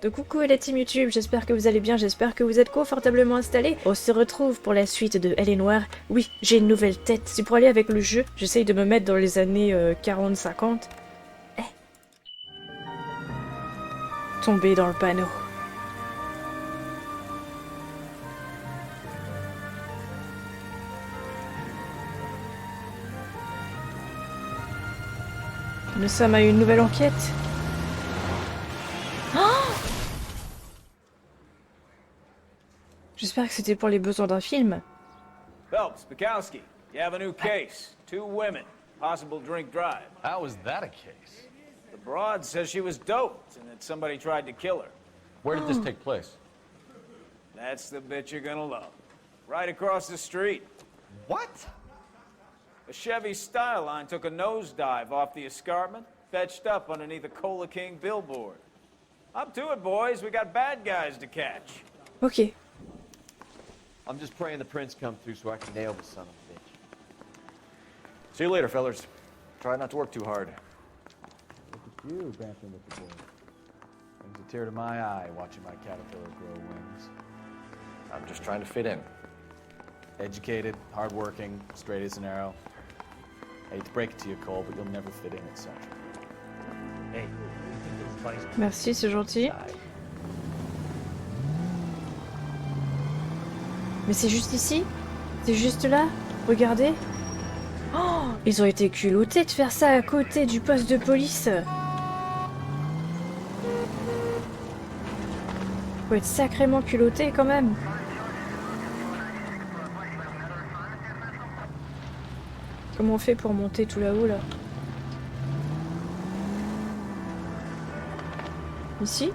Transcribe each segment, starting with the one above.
Donc coucou la team YouTube, j'espère que vous allez bien, j'espère que vous êtes confortablement installés. On se retrouve pour la suite de Elle est Noire. Oui, j'ai une nouvelle tête, c'est pour aller avec le jeu. J'essaye de me mettre dans les années 40-50. Eh. Tombée dans le panneau. Nous sommes à une nouvelle enquête. Oh, j'espère que c'était pour les besoins d'un film. Phelps, Bukowski, you have a new case. 2 women, possible drink drive. How is that a case? The broad says she was doped and that somebody tried to kill her. Where did this take place? That's the bit you're gonna love. Right across the street. What? A Chevy Styline took a nosedive off the escarpment, fetched up underneath a Cola King billboard. Up to it, boys. We got bad guys to catch. Ok. I'm just praying the prince come through so I can nail the son of a bitch. See you later, fellas. Try not to work too hard. Look at you, dancing with the boy. Brings a tear to my eye watching my caterpillar grow wings. I'm just trying to fit in. Educated, hardworking, straight as an arrow. I hate to break it to you, Cole, but you'll never fit in at Central. Hey, Merci, c'est gentil. Mais c'est juste ici? C'est juste là? Regardez. Oh, ils ont été culottés de faire ça à côté du poste de police. Faut être sacrément culotté quand même. Comment on fait pour monter tout là-haut là? Ici?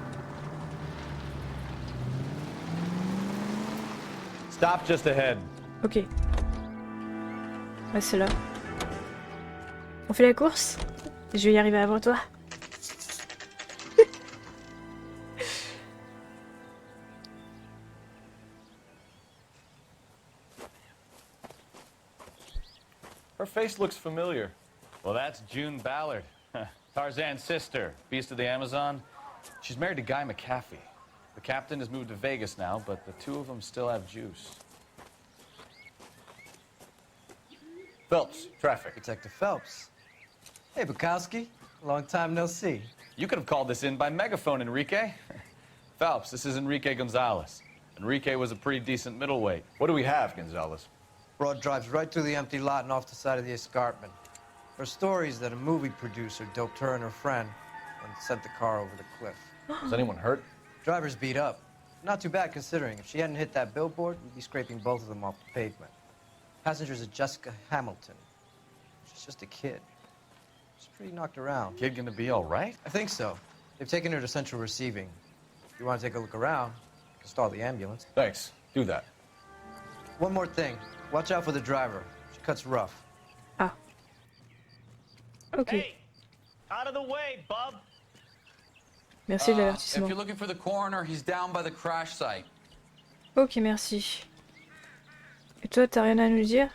Stop just ahead. Ok. Ouais, c'est là. On fait la course? Je vais y arriver avant toi. Her face looks familiar. Well, that's June Ballard, Tarzan's sister, beast of the Amazon. She's married to Guy McAfee. The captain has moved to Vegas now, but the two of them still have juice. Phelps, traffic. Detective Phelps. Hey, Bukowski. Long time no see. You could have called this in by megaphone, Enrique. Phelps, this is Enrique Gonzalez. Enrique was a pretty decent middleweight. What do we have, Gonzalez? Broad drives right through the empty lot and off the side of the escarpment. Her stories that a movie producer doped her and her friend and sent the car over the cliff. Is anyone hurt? Driver's beat up. Not too bad considering. If she hadn't hit that billboard, we'd be scraping both of them off the pavement. Passenger's a Jessica Hamilton. She's just a kid. She's pretty knocked around. Kid gonna be all right? I think so. They've taken her to central receiving. If you want to take a look around, you can stall the ambulance. Thanks. Do that. One more thing. Watch out for the driver. She cuts rough. Ah. Ok. hey, out of the way, bub. Merci de If l'avertissement. you're looking for the coroner, he's down by the crash site. Ok, merci. Et toi, t'as rien à nous dire?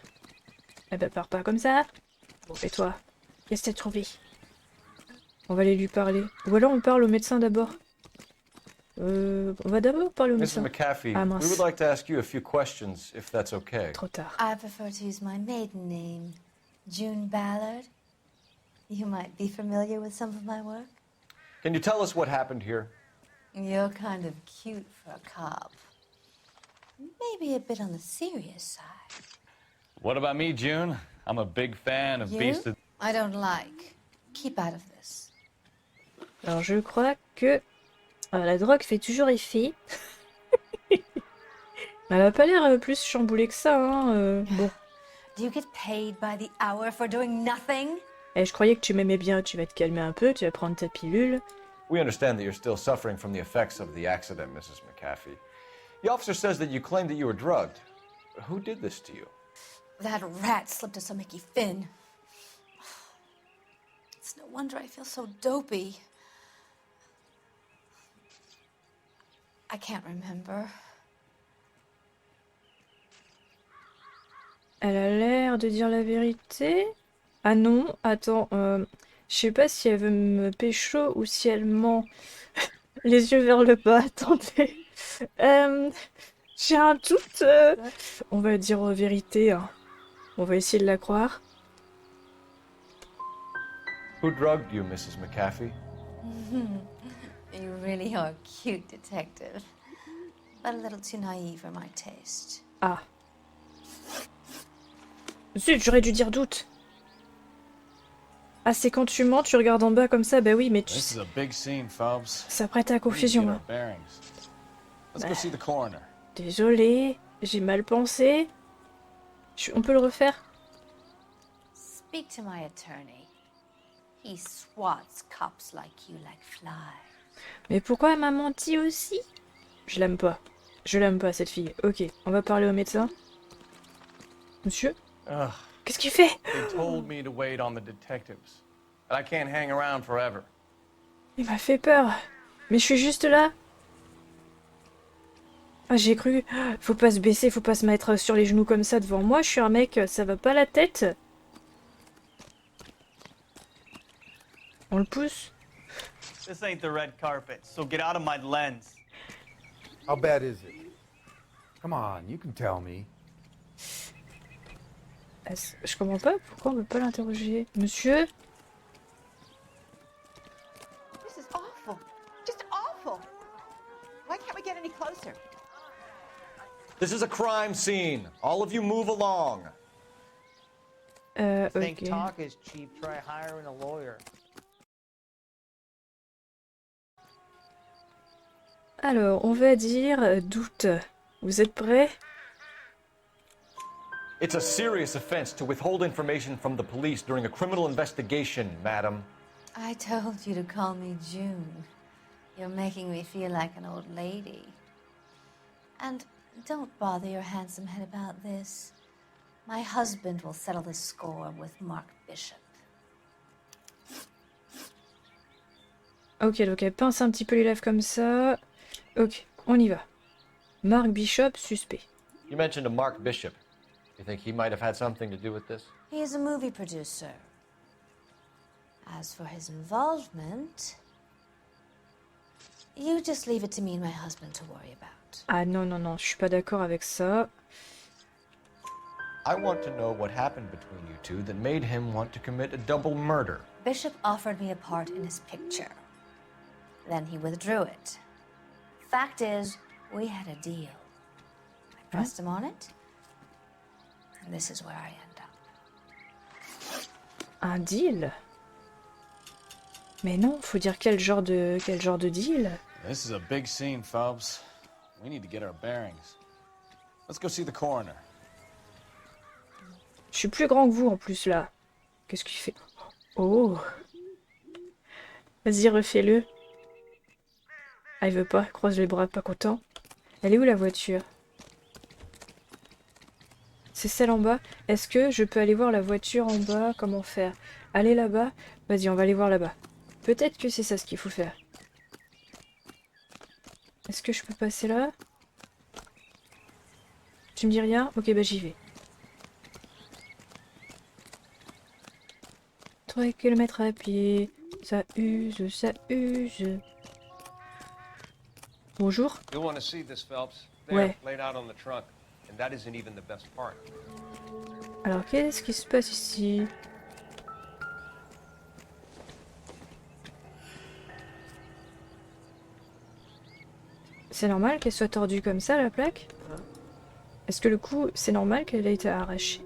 Eh ben, pars pas comme ça. Bon, et toi? Qu'est-ce que t'as trouvé? On va aller lui parler. Ou alors on parle au médecin d'abord. On va d'abord parler au Mr. médecin. McAfee, Ah, we mince. would like to ask you a few questions, if that's okay. Trop tard. I prefer to use my maiden name, June Ballard. You might be familiar with some of my work. Can you tell us what happened here? You're kind of cute for a cop. Maybe a bit on the serious side. What about me, June? I'm a big fan of You? Beast of... I don't like. Keep out of this. Alors je crois que la drogue fait toujours effet. Elle a pas l'air plus chamboulée que ça, hein. Bon. Do you get paid by the hour for doing nothing? Eh, je croyais que tu m'aimais bien, tu vas te calmer un peu, tu vas prendre ta pilule. We understand that you're still suffering from the effects of the accident, Mrs. McAfee. The officer says that you claimed that you were drugged. Who did this to you? That rat slipped us a Mickey Finn. It's no wonder I feel so dopey. I can't remember. Elle a l'air de dire la vérité. Ah non, attends, je sais pas si elle veut me pécho ou si elle ment. Les yeux vers le bas, attendez. J'ai un doute. On va dire vérité. Hein. On va essayer de la croire. Who drugged you, Mrs. McAfee? You really are a cute detective, but a little too naive for my taste. Ah. Zut, j'aurais dû dire doute. Ah, c'est quand tu mens, tu regardes en bas comme ça, bah oui, mais tu This is a big scene, Phelps. ça prête à We need to confusion. get Hein. our bearings. Let's go see the coroner. Désolée, j'ai mal pensé. On peut le refaire? Speak to my attorney. He swats cops like you like flies. Mais pourquoi elle m'a menti aussi? Je l'aime pas. Je l'aime pas, cette fille. Ok, on va parler au médecin. Monsieur? Ugh, Qu'est-ce qu'il fait? they told me to wait on the detectives. But I can't hang around forever. Il m'a fait peur. Mais je suis juste là. Ah, j'ai cru. Faut pas se baisser, faut pas se mettre sur les genoux comme ça devant moi. Je suis un mec, ça va pas la tête. On le pousse? This ain't the red carpet, so get out of my lens. How bad is it? Come on, you can tell me. Je comprends pas pourquoi on veut pas l'interroger. Monsieur? This is awful. Just awful. Why can't we get any closer? This is a crime scene. All of you move along. Think Ok. talk is cheap, try hiring a lawyer. Alors, on va dire doute. Vous êtes prêts? It's a serious offense to withhold information from the police during a criminal investigation, madam. I told you to call me June. You're making me feel like an old lady. And don't bother your handsome head about this. My husband will settle the score with Mark Bishop. Ok, donc elle pince un petit peu les lèvres comme ça. Ok, on y va. Mark Bishop, suspect. You mentioned a Mark Bishop. You think he might have had something to do with this? He is a movie producer. As for his involvement, you just leave it to me and my husband to worry about. Ah non, non, non, je suis pas d'accord avec ça. I want to know what happened between you two that made him want to commit a double murder. Bishop offered me a part in his picture. Then he withdrew it. Fact is, we had a deal. I pressed him on it, and this is where I end up. Un deal? Mais non, faut dire quel genre de deal? This is a big scene, Phelps. We need to get our bearings. Let's go see the coroner. Je suis plus grand que vous en plus là. Qu'est-ce qu'il fait? Oh! Vas-y, refais-le. Ah, il veut pas, il croise les bras, pas content. Elle est où la voiture? C'est celle en bas. Est-ce que je peux aller voir la voiture en bas? Comment faire? Aller là-bas? Vas-y, on va aller voir là-bas. Peut-être que c'est ça ce qu'il faut faire. Est-ce que je peux passer là? Tu me dis rien? Ok, bah j'y vais. 3 km à pied. Ça use, ça use. Bonjour. You'll want to see this, Phelps. Ouais. There, laid out on the trunk, and that isn't even the best part. Alors, qu'est-ce qui se passe ici? C'est normal qu'elle soit tordue comme ça, la plaque? Est-ce que le coup, c'est normal qu'elle ait été arrachée?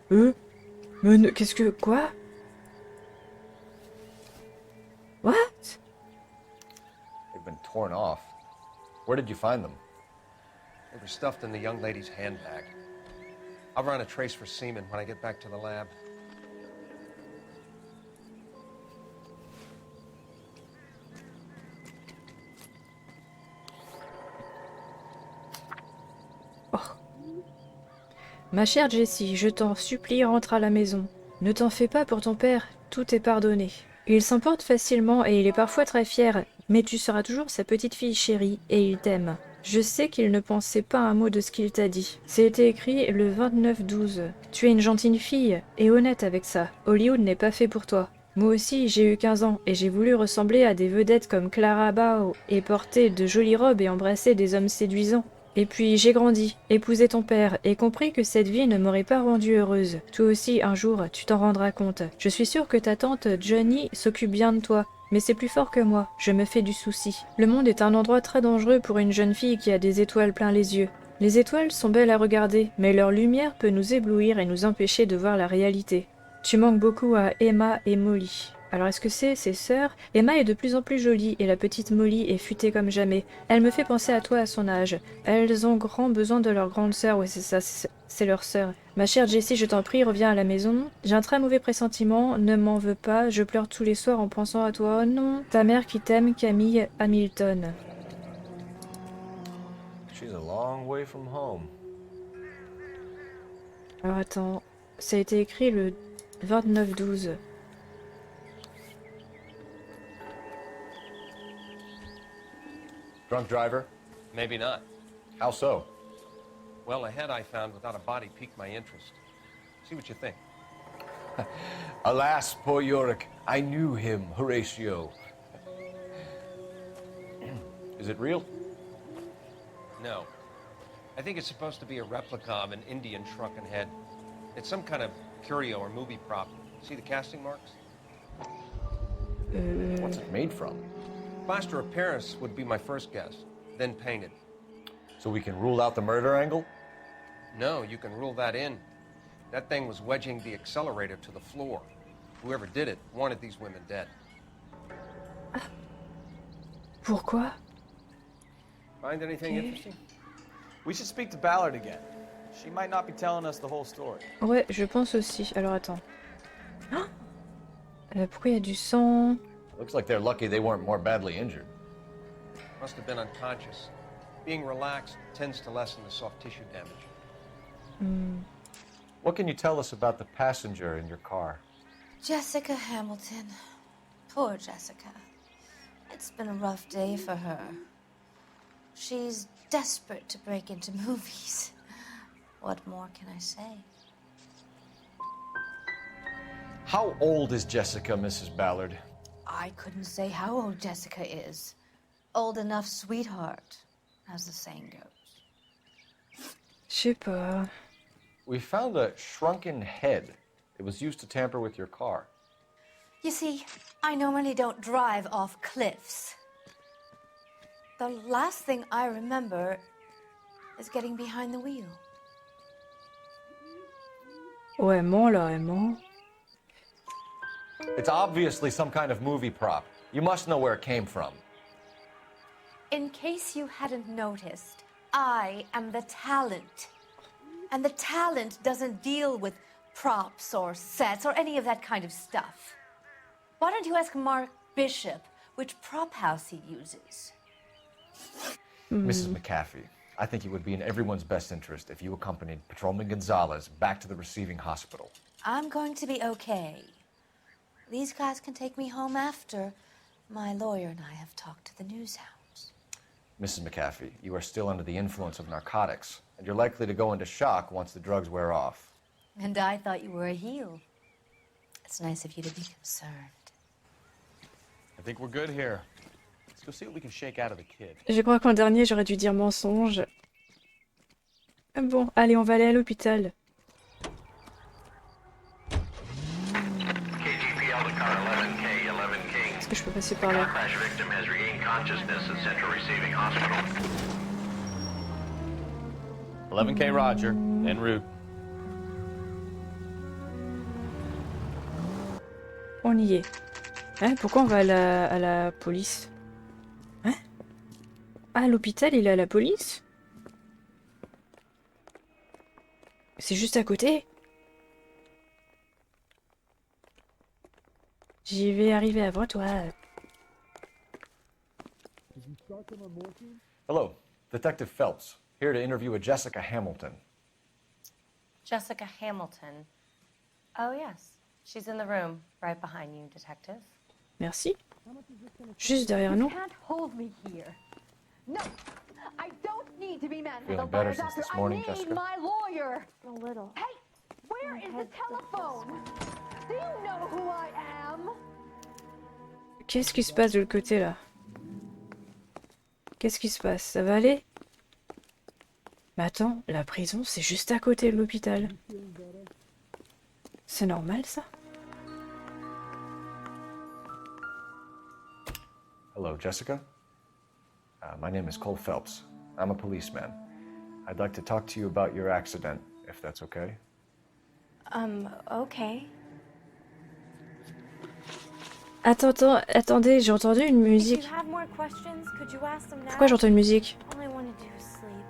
Mais qu'est-ce que... Quoi? What? They've been torn off. Where did you find them? They were stuffed in the young lady's handbag. I'll run a trace for semen when I get back to the lab. Ma chère Jessie, je t'en supplie, rentre à la maison. Ne t'en fais pas pour ton père, tout est pardonné. Il s'emporte facilement et il est parfois très fier, mais tu seras toujours sa petite fille chérie et il t'aime. Je sais qu'il ne pensait pas un mot de ce qu'il t'a dit. C'était écrit le 29/12. Tu es une gentille fille et honnête avec ça. Hollywood n'est pas fait pour toi. Moi aussi, j'ai eu 15 ans et j'ai voulu ressembler à des vedettes comme Clara Bow et porter de jolies robes et embrasser des hommes séduisants. Et puis j'ai grandi, épousé ton père et compris que cette vie ne m'aurait pas rendue heureuse. Toi aussi, un jour, tu t'en rendras compte. Je suis sûre que ta tante Johnny s'occupe bien de toi. Mais c'est plus fort que moi, je me fais du souci. Le monde est un endroit très dangereux pour une jeune fille qui a des étoiles plein les yeux. Les étoiles sont belles à regarder, mais leur lumière peut nous éblouir et nous empêcher de voir la réalité. Tu manques beaucoup à Emma et Molly. Alors est-ce que c'est ses sœurs? Emma est de plus en plus jolie et la petite Molly est futée comme jamais. Elle me fait penser à toi à son âge. Elles ont grand besoin de leur grande sœur, ouais c'est ça, c'est leur sœur. Ma chère Jessie, je t'en prie, reviens à la maison. J'ai un très mauvais pressentiment, ne m'en veux pas, je pleure tous les soirs en pensant à toi. Oh non, ta mère qui t'aime, Camille Hamilton. She's a long way from home. Alors attends, ça a été écrit le 29/12. Drunk driver? Maybe not. How so? Well, the head I found without a body piqued my interest. See what you think. Alas, poor Yorick. I knew him, Horatio. Is it real? No. I think it's supposed to be a replica of an Indian shrunken head. It's some kind of curio or movie prop. See the casting marks? What's it made from? Plaster of Paris would be my first guess, then painted. So we can rule out the murder angle? No, you can rule that in. That thing was wedging the accelerator to the floor. Whoever did it wanted these women dead. Pourquoi? Find anything interesting? We should speak to Ballard again. She might not be telling us the whole story. Ouais, je pense aussi. Alors attends. Pourquoi il y a du sang? Looks like they're lucky they weren't more badly injured. Must have been unconscious. Being relaxed tends to lessen the soft tissue damage. What can you tell us about the passenger in your car? Jessica Hamilton. Poor Jessica. It's been a rough day for her. She's desperate to break into movies. What more can I say? How old is Jessica, Mrs. Ballard? I couldn't say how old Jessica is. Old enough, sweetheart, as the saying goes. Je sais pas. We found a shrunken head. It was used to tamper with your car. You see, I normally don't drive off cliffs. The last thing I remember is getting behind the wheel. Oh, elle ment là, elle ment. It's obviously some kind of movie prop. You must know where it came from. In case you hadn't noticed, I am the talent. And the talent doesn't deal with props or sets or any of that kind of stuff. Why don't you ask Mark Bishop which prop house he uses? Mrs. McAfee, I think it would be in everyone's best interest if you accompanied Patrolman Gonzalez back to the receiving hospital. I'm going to be okay. These guys can take me home after. My lawyer and I have talked to the news hounds. Mrs. McAfee, you are still under the influence of narcotics, and you're likely to go into shock once the drugs wear off. And I thought you were a heel. It's nice of you to be concerned. I think we're good here. Let's go see what we can shake out of the kid. Je crois qu'en dernier, j'aurais dû dire mensonge. Bon, allez, on va aller à l'hôpital. Est-ce que je peux passer par là? K Roger, en route. On y est. Hein, pourquoi on va à la police? Hein? Ah, l'hôpital, il est à la police? C'est juste à côté? J'y vais arriver avant toi. Hello, Detective Phelps, here to interview a Jessica Hamilton. Jessica Hamilton. Oh, yes. She's in the room, right behind you, Detective. Merci. Juste derrière nous. You can't hold me here. No, I don't need to be manhandled Feeling by better a since doctor. this morning, I need Jessica? my lawyer. A little. Hey, where is the telephone? Do you know who I am? Qu'est-ce qui se passe de l'autre côté là? Qu'est-ce qui se passe? Ça va aller? Mais attends, la prison c'est juste à côté de l'hôpital. C'est normal ça? Hello, Jessica. My name is Cole Phelps. I'm a policeman. I'd like to talk to you about your accident, if that's okay. Okay. Attendez, j'ai entendu une If musique. you have more questions, could you ask them now? Pourquoi j'entends une musique? All I want to do is sleep.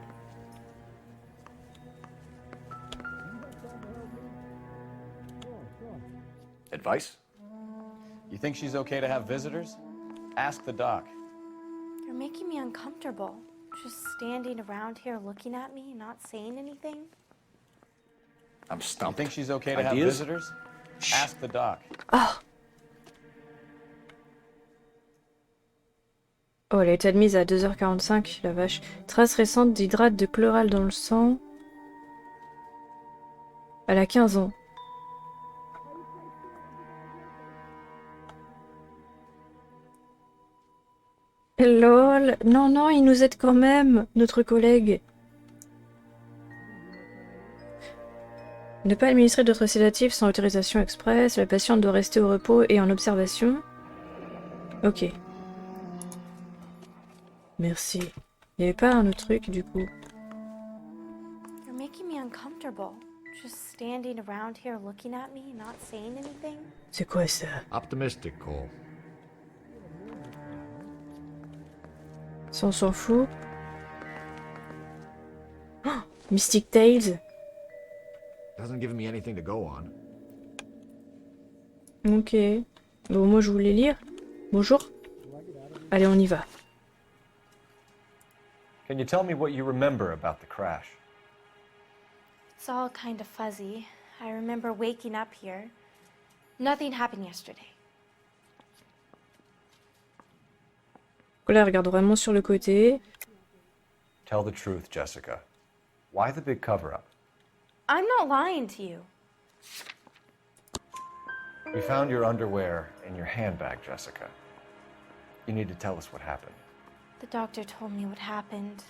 Advice? You think she's okay to have visitors? Ask the doc. You're making me uncomfortable. Just standing around here looking at me, not saying anything. I'm You stumped. think she's okay to have Ideas? visitors? Ask the doc. Oh! Oh, elle a été admise à 2h45, la vache. Trace récente d'hydrate de chloral dans le sang. Elle a 15 ans. Lol. Non, non, il nous aide quand même, notre collègue. Ne pas administrer d'autres sédatifs sans autorisation express. La patiente doit rester au repos et en observation. Ok. Merci. Il n'y avait pas un autre truc, du coup. You're making me uncomfortable. Just standing around here looking at me, not saying anything. C'est quoi ça? Optimistic, Cole. Ça, on s'en fout. Oh, Mystic Tales. Hasn't given me anything to go on. Ok. Bon, moi, je voulais lire. Bonjour. Allez, on y va. Can you tell me what you remember about the crash? It's all kind of fuzzy. I remember waking up here. Nothing happened yesterday. Là, elle regarde vraiment sur le côté. Tell the truth, Jessica. Why the big cover-up? I'm not lying to you. We found your underwear in your handbag, Jessica. You need to tell us what happened. The doctor told me what happened.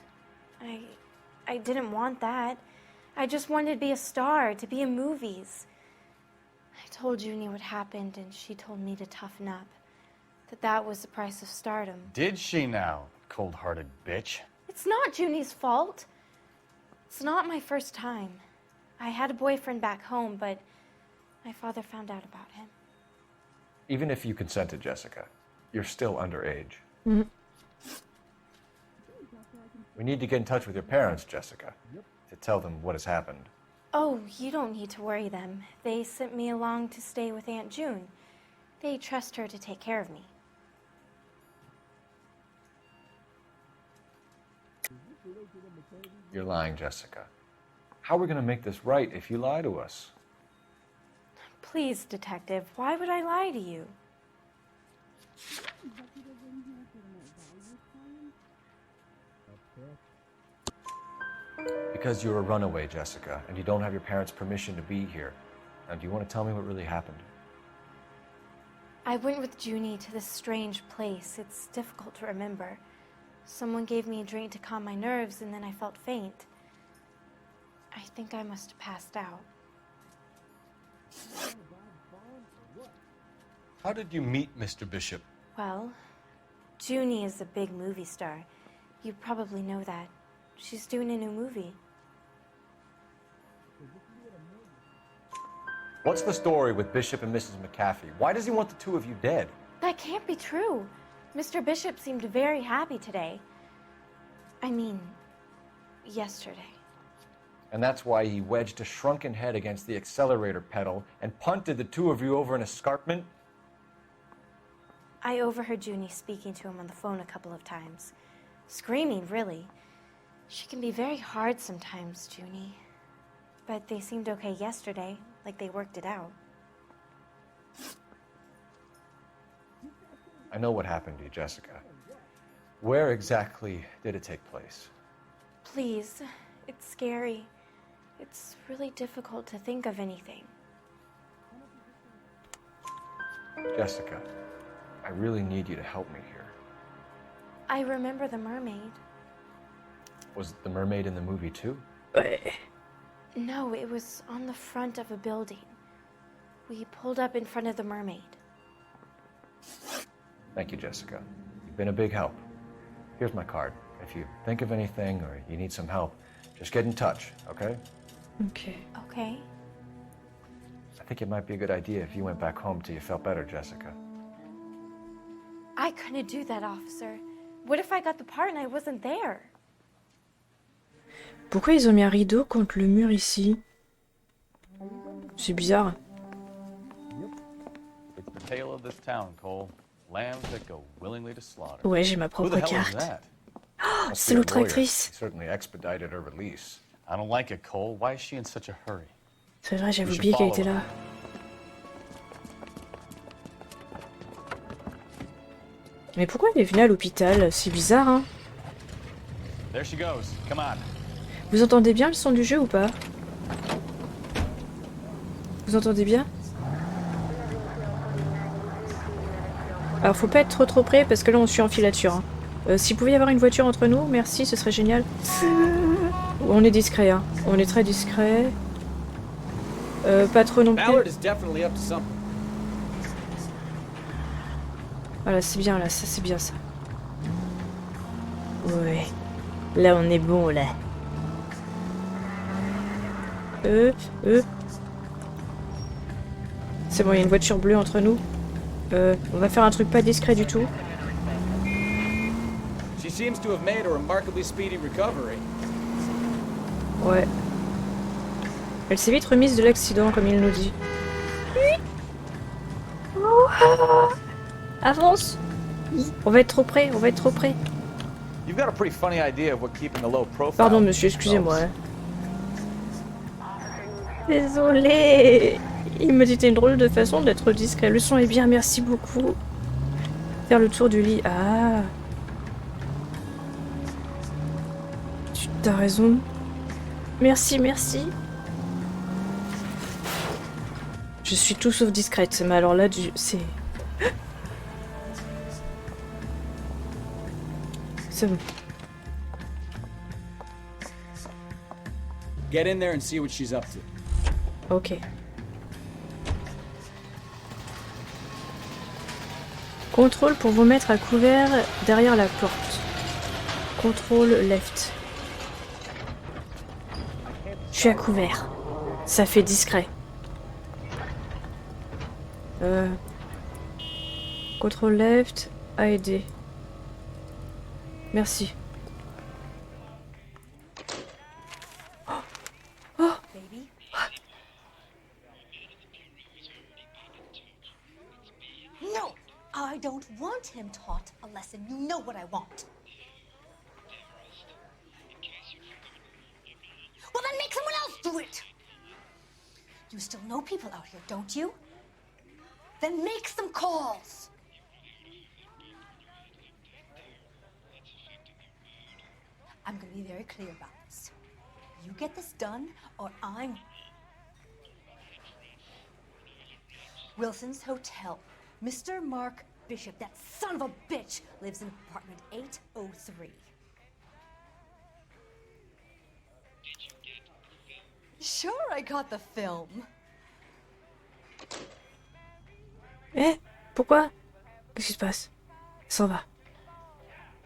I didn't want that. I just wanted to be a star, to be in movies. I told Junie what happened, and she told me to toughen up. That was the price of stardom. Did she now, cold-hearted bitch? It's not Junie's fault. It's not my first time. I had a boyfriend back home, but my father found out about him. Even if you consented, Jessica, you're still underage. Mm-hmm. We need to get in touch with your parents, Jessica, to tell them what has happened. Oh, you don't need to worry them. They sent me along to stay with Aunt June. They trust her to take care of me. You're lying, Jessica. How are we going to make this right if you lie to us? Please, Detective, why would I lie to you? Because you're a runaway, Jessica, and you don't have your parents' permission to be here. Now, do you want to tell me what really happened? I went with Junie to this strange place. It's difficult to remember. Someone gave me a drink to calm my nerves, and then I felt faint. I think I must have passed out. How did you meet Mr. Bishop? Well, Junie is a big movie star. You probably know that. She's doing a new movie. What's the story with Bishop and Mrs. McAfee? Why does he want the two of you dead? That can't be true. Mr. Bishop seemed very happy today. I mean, yesterday. And that's why he wedged a shrunken head against the accelerator pedal and punted the two of you over an escarpment? I overheard Junie speaking to him on the phone a couple of times. Screaming, really. She can be very hard sometimes, Junie. But they seemed okay yesterday, like they worked it out. I know what happened to you, Jessica. Where exactly did it take place? Please, it's scary. It's really difficult to think of anything. Jessica, I really need you to help me here. I remember the mermaid. Was the mermaid in the movie too? Ouais. No, it was on the front of a building. We pulled up in front of the mermaid. Thank you, Jessica. You've been a big help. Here's my card. If you think of anything or you need some help, just get in touch, okay? Ok. Okay. I think it might be a good idea if you went back home till you felt better, Jessica. I couldn't do that, officer. What if I got the part and I wasn't there? Pourquoi ils ont mis un rideau contre le mur ici? C'est bizarre. It's the tale of this town, Cole. Lambs that go willingly to slaughter. Ouais, j'ai ma Who propre the hell is carte. that? Oh, Must c'est be a l'autre lawyer. actrice. He certainly expedited her release. I don't like it, Cole. Why is she in such a hurry? C'est vrai, j'avais We should oublié qu'elle follow était her. là. Mais pourquoi elle est venue à l'hôpital? C'est bizarre, hein? There she goes. Come on. Vous entendez bien le son du jeu ou pas? Vous entendez bien? Alors faut pas être trop près parce que là on suit en filature. Hein. S'il pouvait y avoir une voiture entre nous, merci, ce serait génial. On est discret, hein. On est très discret. Pas trop non plus. Voilà, c'est bien là, ça c'est bien ça. Ouais. Là on est bon là. C'est bon, il y a une voiture bleue entre nous. On va faire un truc pas discret du tout. She seems to have made a remarkably speedy recovery. Ouais. Elle s'est vite remise de l'accident, comme il nous dit. Avance. On va être trop près, on va être trop près. You've got a pretty funny idea of what keeping a low profile. Pardon monsieur, excusez-moi. Désolé. Il me dit une drôle de façon d'être discret. Le son est bien, merci beaucoup. Faire le tour du lit. Ah. T'as raison. Merci, merci. Je suis tout sauf discrète, mais alors là, c'est... C'est bon. Get in there and see what she's up to. Ok. Contrôle pour vous mettre à couvert derrière la porte. Contrôle left. Je suis à couvert. Ça fait discret. Contrôle left. A aider. Merci. No, I don't want him taught a lesson. You know what I want. Well, then make someone else do it. You still know people out here, don't you? Then make some calls. I'm going to be very clear about this. You get this done, or I'm... Wilson's Hotel. Mr. Mark Bishop, that son of a bitch, lives in apartment 803. Sure, I got the film. Eh, pourquoi? Qu'est-ce qui se passe? Elle s'en va.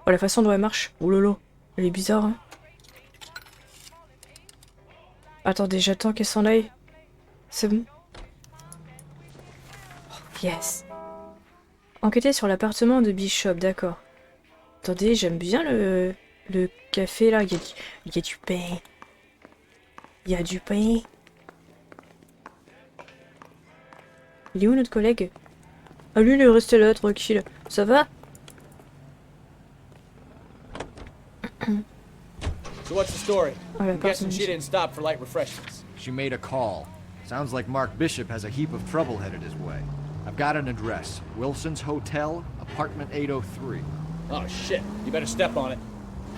Oh, la façon dont elle marche. Oh lolo. Elle est bizarre, hein. Attendez, j'attends qu'elle s'en aille. C'est bon? Oh, yes. Enquêter sur l'appartement de Bishop, d'accord. Attendez, j'aime bien le café, là. Il y a du pain. Il y a du pain. Il est où notre collègue? Ah, lui, il est resté là, tranquille. Ça va? So what's the story? Oh, I'm guessing she didn't stop for light refreshments. She made a call. Sounds like Mark Bishop has a heap of trouble headed his way. I've got an address. Wilson's Hotel, apartment 803. Oh shit, you better step on it.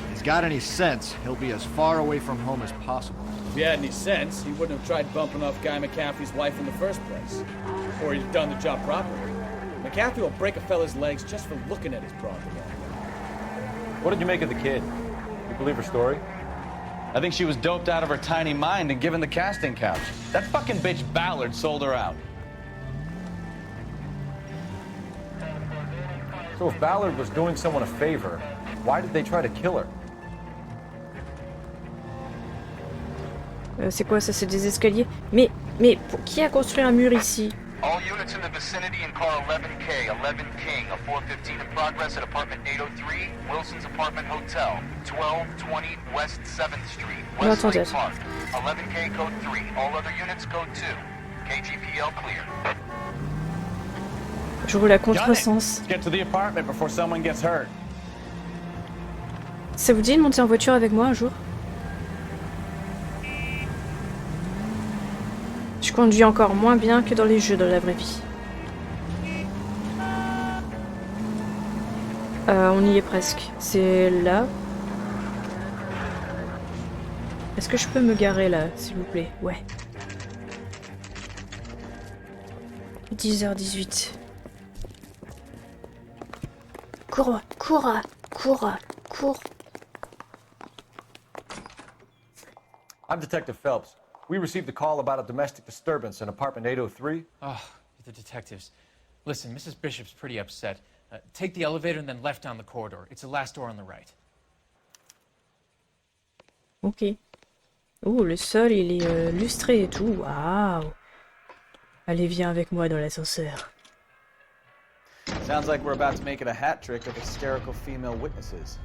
If he's got any sense, he'll be as far away from home as possible. If he had any sense, he wouldn't have tried bumping off Guy McCaffrey's wife in the first place. Or he'd done the job properly. McAfee will break a fella's legs just for looking at his property. What did you make of the kid? You believe her story? I think she was doped out of her tiny mind and given the casting couch. That fucking bitch Ballard sold her out. So if Ballard was doing someone a favor, why did they try to kill her? C'est quoi ça? C'est des escaliers? Mais qui a construit un mur ici? All units in the vicinity in car 11K, 11 King, a 415 in progress at apartment 803, Wilson's Apartment Hotel, 1220 West 7th Street, Westlake Park. 11K code 3, all other units code 2. KGPL clear. Je roule à contresens. Get to the apartment before someone gets hurt. Ça vous dit de monter en voiture avec moi un jour? Je conduis encore moins bien que dans les jeux dans la vraie vie. On y est presque. C'est là. Est-ce que je peux me garer là, s'il vous plaît? Ouais. 10h18. Cours. I'm Detective Phelps. We received a call about a domestic disturbance in apartment 803. Oh, the detectives. Listen, Mrs. Bishop's pretty upset. Take the elevator and then left down the corridor. It's the last door on the right. Ok. Oh, le sol, il est lustré et tout. Waouh. Allez, viens avec moi dans l'ascenseur. Sounds like we're about to make it a hat trick of hysterical female witnesses.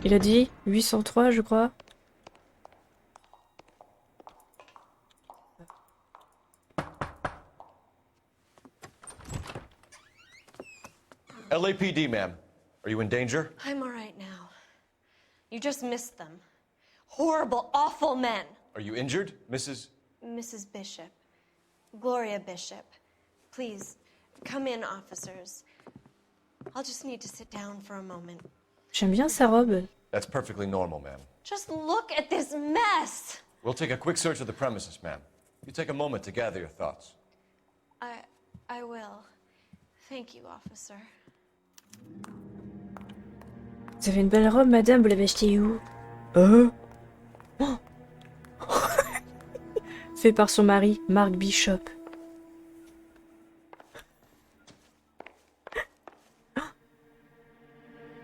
Il a dit 803, je crois. LAPD, ma'am. Are you in danger? I'm all right now. You just missed them. Horrible, awful men. Are you injured, Mrs. Mrs. Bishop. Gloria Bishop. Please, come in, officers. I'll just need to sit down for a moment. J'aime bien sa robe. That's perfectly normal, ma'am. Just look at this mess. We'll take a quick search of the premises, ma'am. You take a moment to gather your thoughts. I will. Thank you, officer. Vous avez une belle robe, madame, vous l'avez achetée où? Oh. Fait par son mari, Mark Bishop.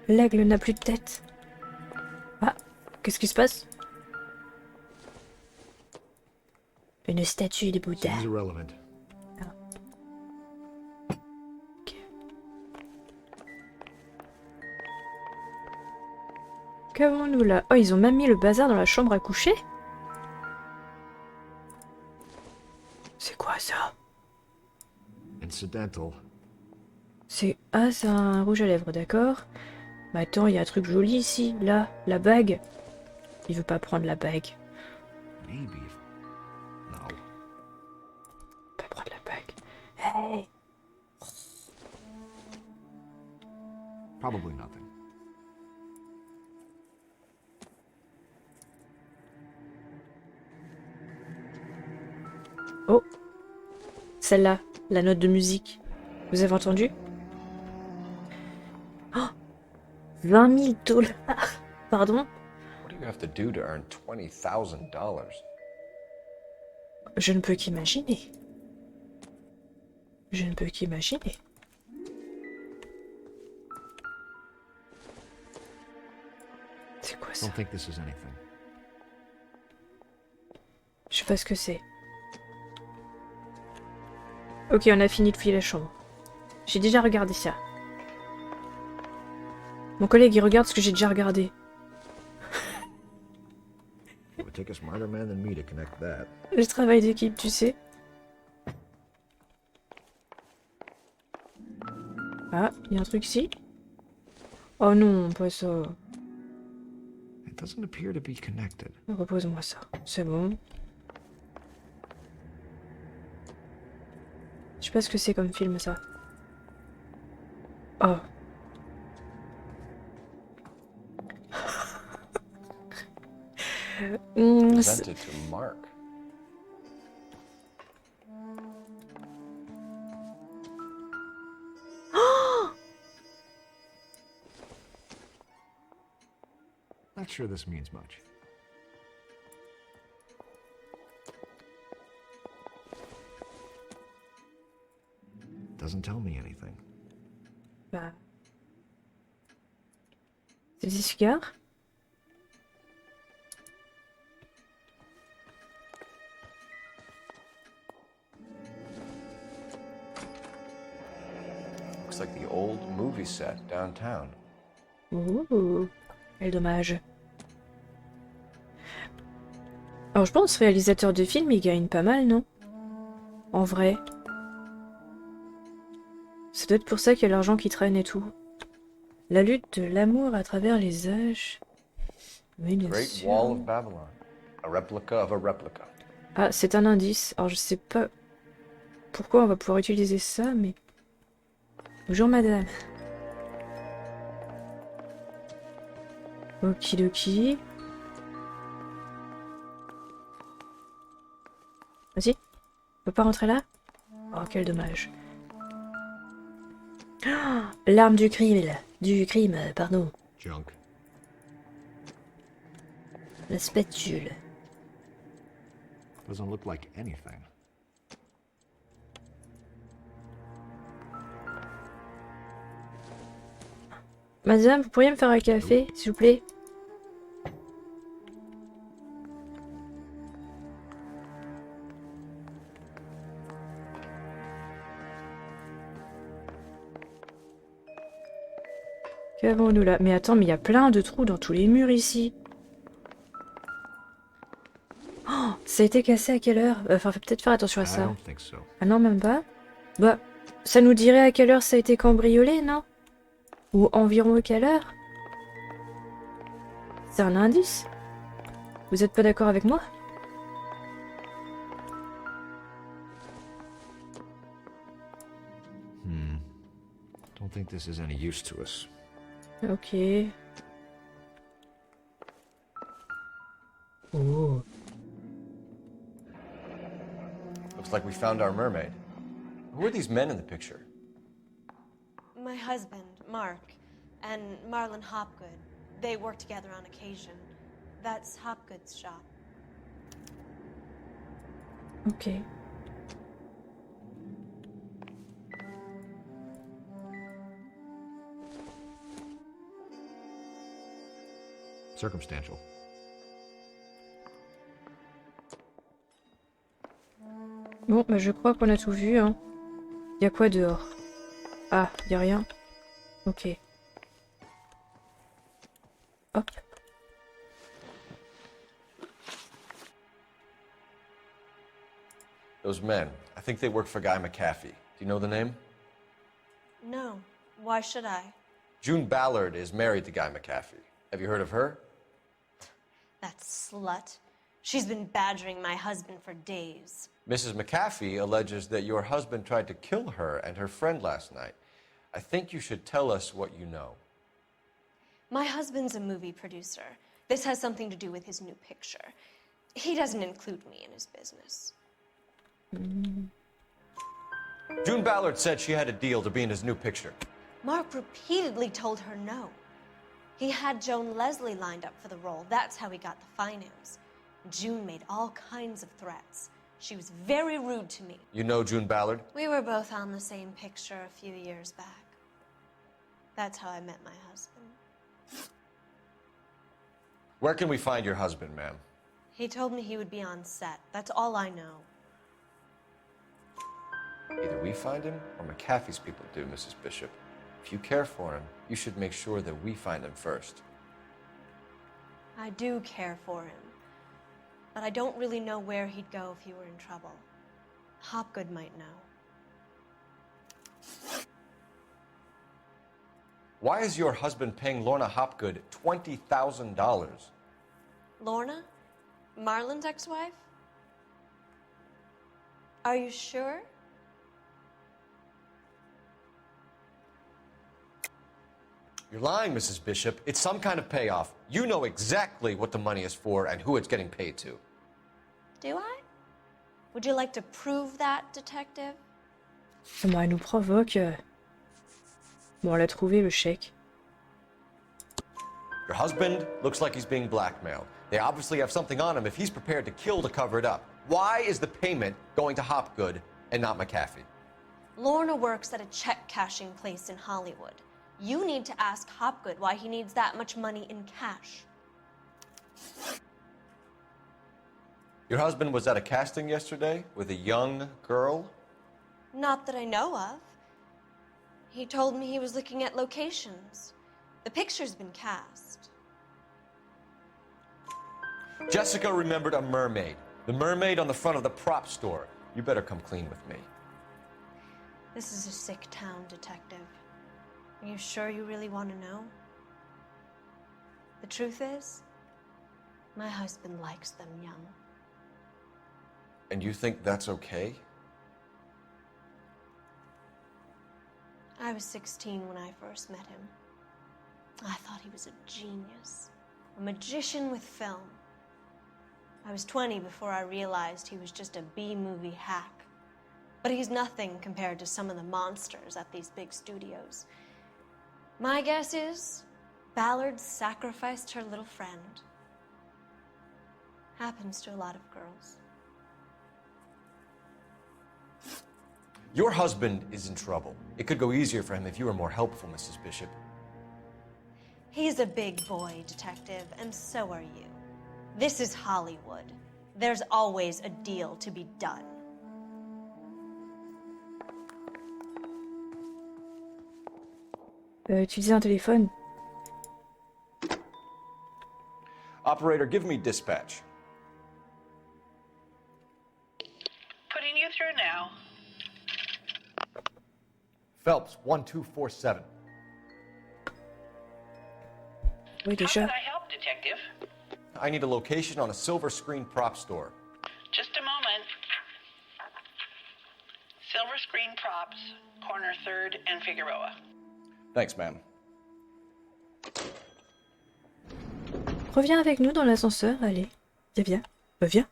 L'aigle n'a plus de tête. Ah, qu'est-ce qui se passe? Une statue de Bouddha. Ah. Ok. Qu'avons-nous là? Oh, ils ont même mis le bazar dans la chambre à coucher? C'est quoi ça? Incidental. C'est... Ah, c'est un rouge à lèvres, d'accord. Mais attends, il y a un truc joli ici, là, la bague. Il veut pas prendre la bague. Maybe. No. Pas prendre la bague. Hey! Probably nothing. Oh! Celle-là, la note de musique. Vous avez entendu? Oh! 20 000 $. Pardon? What do you have to do to earn $20,000? Je ne peux qu'imaginer. Je ne peux qu'imaginer. C'est quoi ça? Don't think this is anything. Je sais pas ce que c'est. Ok, on a fini de fouiller la chambre. J'ai déjà regardé ça. Mon collègue, il regarde ce que j'ai déjà regardé. It would take a smarter man than me to connect that. Le travail d'équipe, tu sais. Ah, il y a un truc ici. Oh non, pas ça. It doesn't appear to be connected. Repose-moi ça. C'est bon. Je sais pas ce que c'est comme film, ça. Oh. Presented to Mark. Not sure this means much. Doesn't tell me anything. Bah. C'est des cigares? Looks like the old movie set downtown. Ouh, quel dommage. Alors je pense réalisateur de film, il gagne pas mal, non? En vrai. C'est peut-être pour ça qu'il y a l'argent qui traîne et tout. La lutte de l'amour à travers les âges. Oui, bien Great sûr. Wall of Babylon. A replica of a replica. Ah, c'est un indice. Alors je sais pas pourquoi on va pouvoir utiliser ça, mais... Bonjour madame. Okidoki. Vas-y. On peut pas rentrer là? Oh, quel dommage. Oh, l'arme du crime, là. Du crime, pardon. Junk. La spatule. Doesn't look like anything. Madame, vous pourriez me faire un café, s'il vous plaît? Qu'avons-nous là? Mais attends, mais il y a plein de trous dans tous les murs ici. Oh, ça a été cassé à quelle heure? Enfin, faut peut-être faire attention à I ça. don't think so. Ah non, même pas? Bah, ça nous dirait à quelle heure ça a été cambriolé, non? Ou environ à quelle heure? C'est un indice? Vous êtes pas d'accord avec moi? Don't think this is any use to us. Ok. Oh. Looks like we found our mermaid. Who are these men in the picture? My husband, Mark, and Marlon Hopgood. They work together on occasion. That's Hopgood's shop. Ok. Circumstantial. Bon, bah je crois qu'on a tout vu, hein. Y a quoi dehors? Ah, y a rien. Ok. Hop. Those men, I think they work for Guy McAfee. Do you know the name? No. Why should I? June Ballard is married to Guy McAfee. Have you heard of her? That slut. She's been badgering my husband for days. Mrs. McAfee alleges that your husband tried to kill her and her friend last night. I think you should tell us what you know. My husband's a movie producer. This has something to do with his new picture. He doesn't include me in his business. June Ballard said she had a deal to be in his new picture. Mark repeatedly told her no. He had Joan Leslie lined up for the role. That's how he got the finance. June made all kinds of threats. She was very rude to me. You know June Ballard? We were both on the same picture a few years back. That's how I met my husband. Where can we find your husband, ma'am? He told me he would be on set. That's all I know. Either we find him or McAfee's people do, Mrs. Bishop. If you care for him, you should make sure that we find him first. I do care for him. But I don't really know where he'd go if he were in trouble. Hopgood might know. Why is your husband paying Lorna Hopgood $20,000? Lorna? Marlon's ex-wife? Are you sure? You're lying, Mrs. Bishop. It's some kind of payoff. You know exactly what the money is for and who it's getting paid to. Do I? Would you like to prove that, detective? Bon, elle nous provoque. Bon, on l'a trouvé, le chèque. Your husband looks like he's being blackmailed. They obviously have something on him if he's prepared to kill to cover it up. Why is the payment going to Hopgood and not McAfee? Lorna works at a check cashing place in Hollywood. You need to ask Hopgood why he needs that much money in cash. Your husband was at a casting yesterday with a young girl? Not that I know of. He told me he was looking at locations. The picture's been cast. Jessica remembered a mermaid. The mermaid on the front of the prop store. You better come clean with me. This is a sick town, detective. Are you sure you really want to know? The truth is, my husband likes them young. And you think that's okay? I was 16 when I first met him. I thought he was a genius, a magician with film. I was 20 before I realized he was just a B-movie hack. But he's nothing compared to some of the monsters at these big studios. My guess is Ballard sacrificed her little friend. Happens to a lot of girls. Your husband is in trouble. It could go easier for him if you were more helpful, Mrs. Bishop. He's a big boy, detective, and so are you. This is Hollywood. There's always a deal to be done. Utiliser un téléphone. Operator, give me dispatch. Putting you through now. Phelps, 1247. Oui, déjà. How can I help, detective? I need a location on a silver screen prop store. Just a moment. Silver screen props, corner 3rd and Figueroa. Thanks, ma'am. Reviens avec nous dans l'ascenseur, allez. Viens. Viens.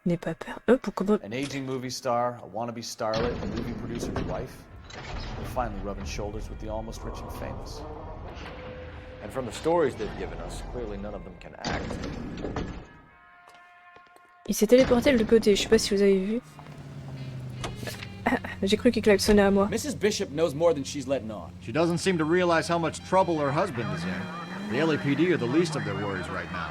N'aie pas peur. Pourquoi... An aging movie star, a wannabe starlet, a movie producer's wife. We're finally rubbing shoulders with the almost rich and famous. And from the stories they've given us, clearly none of them can act. Il s'est téléporté de l'autre côté, je sais pas si vous avez vu. J'ai cru qu'il klaxonnait à moi. Mrs. Bishop knows more than she's letting on. She doesn't seem to realize how much trouble her husband is in. The LAPD are the least of their worries right now.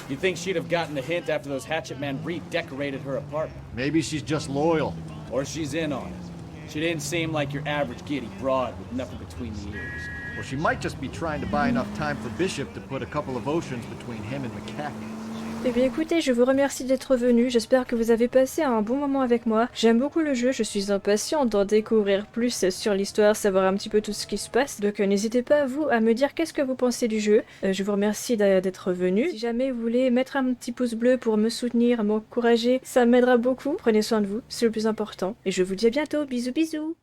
You'd think she'd have gotten the hint after those hatchet men redecorated her apartment. Maybe she's just loyal. Or she's in on it. She didn't seem like your average giddy broad with nothing between the ears. Or she might just be trying to buy enough time for Bishop to put a couple of oceans between him and McAfee. Eh bien écoutez, je vous remercie d'être venu, j'espère que vous avez passé un bon moment avec moi. J'aime beaucoup le jeu, je suis impatiente d'en découvrir plus sur l'histoire, savoir un petit peu tout ce qui se passe. Donc n'hésitez pas vous à me dire qu'est-ce que vous pensez du jeu. Je vous remercie d'être venu. Si jamais vous voulez mettre un petit pouce bleu pour me soutenir, m'encourager, ça m'aidera beaucoup. Prenez soin de vous, c'est le plus important. Et je vous dis à bientôt, bisous bisous.